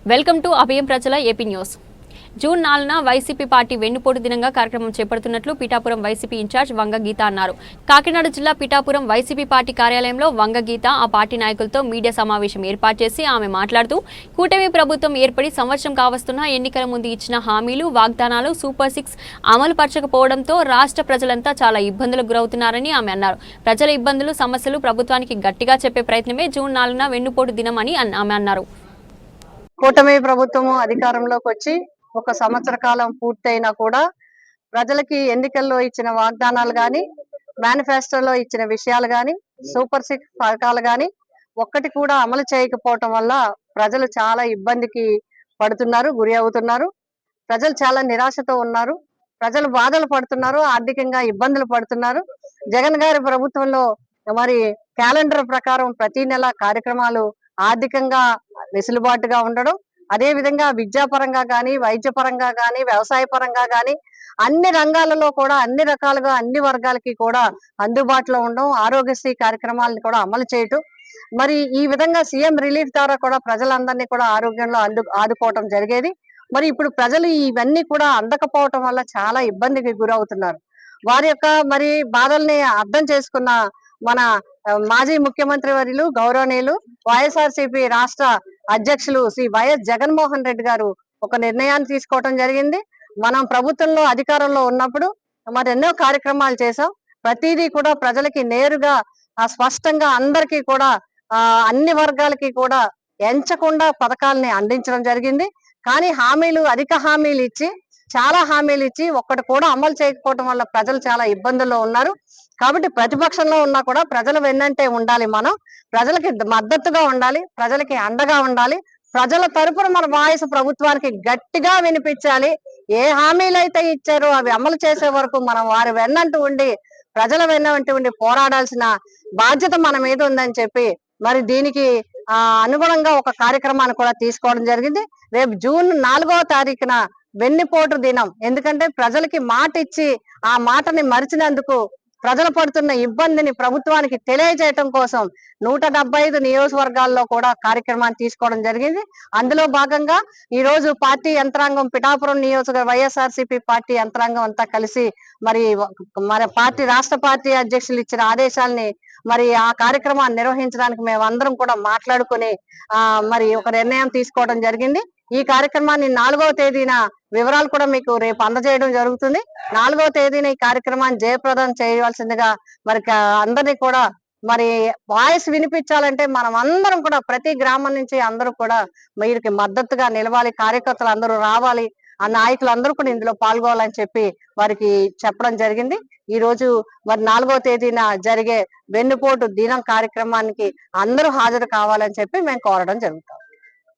Welcome to Abhayam ప్రజల AP news. June 4న YCP party వెన్నుపోటు దినంగా కార్యక్రమం చేపడుతున్నట్లు పిఠాపురం వైసీపీ ఇన్ఛార్జ్ వంగ గీత అన్నారు. కాకినాడ జిల్లా పిఠాపురం వైసీపీ పార్టీ కార్యాలయంలో వంగ గీత ఆ పార్టీ నాయకులతో మీడియా సమావేశం ఏర్పాటు చేసి ఆమె మాట్లాడుతూ కూటమి ప్రభుత్వం ఏర్పడి సంవత్సరం కావస్తున్న ఎన్నికల ముందు ఇచ్చిన హామీలు, వాగ్దానాలు సూపర్ 6 అమలు పరచకపోవడంతో రాష్ట్ర ప్రజలంతా చాలా ఇబ్బందులకు గురవుతున్నారని ఆమె అన్నారు. ప్రజల ఇబ్బందులు, సమస్యలు ప్రభుత్వానికి గట్టిగా చెప్పే ప్రయత్నమే జూన్ 4న వెన్నుపోటు దినం అని ఆమె అన్నారు. కూటమి ప్రభుత్వము అధికారంలోకి వచ్చి 1 సంవత్సర కాలం పూర్తయినా కూడా ప్రజలకి ఎన్నికల్లో ఇచ్చిన వాగ్దానాలు గాని, మేనిఫెస్టోలో ఇచ్చిన విషయాలు గాని, సూపర్ 6 పథకాలు గాని ఒక్కటి కూడా అమలు చేయకపోవటం వల్ల ప్రజలు చాలా ఇబ్బందికి పడుతున్నారు, గురి అవుతున్నారు. ప్రజలు చాలా నిరాశతో ఉన్నారు. ప్రజలు బాధలు పడుతున్నారు, ఆర్థికంగా ఇబ్బందులు పడుతున్నారు. జగన్ గారి ప్రభుత్వంలో మరి క్యాలెండర్ ప్రకారం ప్రతి నెల కార్యక్రమాలు ఆర్థికంగా వెసులుబాటుగా ఉండడం, అదే విధంగా విద్యాపరంగా కానీ, వైద్య పరంగా కానీ, వ్యవసాయ పరంగా కానీ అన్ని రంగాలలో కూడా అన్ని రకాలుగా అన్ని వర్గాలకి కూడా అందుబాటులో ఉండడం, ఆరోగ్యశ్రీ కార్యక్రమాలను కూడా అమలు చేయటం, మరి ఈ విధంగా సీఎం రిలీఫ్ ద్వారా కూడా ప్రజలందరినీ కూడా ఆరోగ్యంలో ఆదుకోవటం జరిగేది. మరి ఇప్పుడు ప్రజలు ఇవన్నీ కూడా అందకపోవటం వల్ల చాలా ఇబ్బందికి గురవుతున్నారు. వారి యొక్క మరి బాధల్ని అర్థం చేసుకున్న మన మాజీ ముఖ్యమంత్రి వర్యులు గౌరవనీయులు వైఎస్ఆర్సీపీ రాష్ట్ర అధ్యక్షులు శ్రీ వైఎస్ జగన్మోహన్ రెడ్డి గారు ఒక నిర్ణయాన్ని తీసుకోవటం జరిగింది. మనం ప్రభుత్వంలో అధికారంలో ఉన్నప్పుడు మరి ఎన్నో కార్యక్రమాలు చేశాం. ప్రతిదీ కూడా ప్రజలకి నేరుగా స్పష్టంగా అందరికీ కూడా అన్ని వర్గాలకి కూడా ఎంచకుండా పథకాలని అందించడం జరిగింది. కానీ అధిక హామీలు ఇచ్చి చాలా హామీలు ఇచ్చి ఒక్కటి కూడా అమలు చేయకపోవడం వల్ల ప్రజలు చాలా ఇబ్బందుల్లో ఉన్నారు. కాబట్టి ప్రతిపక్షంలో ఉన్నా కూడా ప్రజల వెన్నంటే ఉండాలి. మనం ప్రజలకి మద్దతుగా ఉండాలి, ప్రజలకి అండగా ఉండాలి. ప్రజల తరపున మన వాయిస్ ప్రభుత్వానికి గట్టిగా వినిపించాలి. ఏ హామీలు అయితే ఇచ్చారో అవి అమలు చేసే వరకు మనం వారి వెన్నంటూ ఉండి ప్రజల వెన్నంటూ ఉండి పోరాడాల్సిన బాధ్యత మన మీద ఉందని చెప్పి మరి దీనికి అనుగుణంగా ఒక కార్యక్రమాన్ని కూడా తీసుకోవడం జరిగింది. రేపు జూన్ 4వ తారీఖున వెన్నుపోటు దినం. ఎందుకంటే ప్రజలకి మాట ఇచ్చి ఆ మాటని మరిచినందుకు ప్రజలు పడుతున్న ఇబ్బందిని ప్రభుత్వానికి తెలియజేయటం కోసం 175 నియోజకవర్గాల్లో కూడా కార్యక్రమాన్ని తీసుకోవడం జరిగింది. అందులో భాగంగా ఈ రోజు పార్టీ యంత్రాంగం పిఠాపురం నియోజకవర్గ వైఎస్ఆర్సీపీ పార్టీ యంత్రాంగం అంతా కలిసి మరి రాష్ట్ర పార్టీ అధ్యక్షులు ఇచ్చిన ఆదేశాలని మరి ఆ కార్యక్రమాన్ని నిర్వహించడానికి మేమందరం కూడా మాట్లాడుకుని మరి ఒక నిర్ణయం తీసుకోవడం జరిగింది. ఈ కార్యక్రమాన్ని 4వ తేదీన వివరాలు కూడా మీకు రేపు అందజేయడం జరుగుతుంది. 4వ తేదీన ఈ కార్యక్రమాన్ని జయప్రదం చేయవలసిందిగా మరి అందరినీ కూడా మరి వాయిస్ వినిపించాలంటే మనం అందరం కూడా ప్రతి గ్రామం నుంచి అందరూ కూడా వీరికి మద్దతుగా నిలవాలి, కార్యకర్తలు అందరూ రావాలి, ఆ నాయకులందరూ కూడా ఇందులో పాల్గొవాలని చెప్పి వారికి చెప్పడం జరిగింది. ఈ రోజు మరి 4వ తేదీన జరిగే వెన్నుపోటు దినం కార్యక్రమానికి అందరూ హాజరు కావాలని చెప్పి మేము కోరడం జరుగుతాం.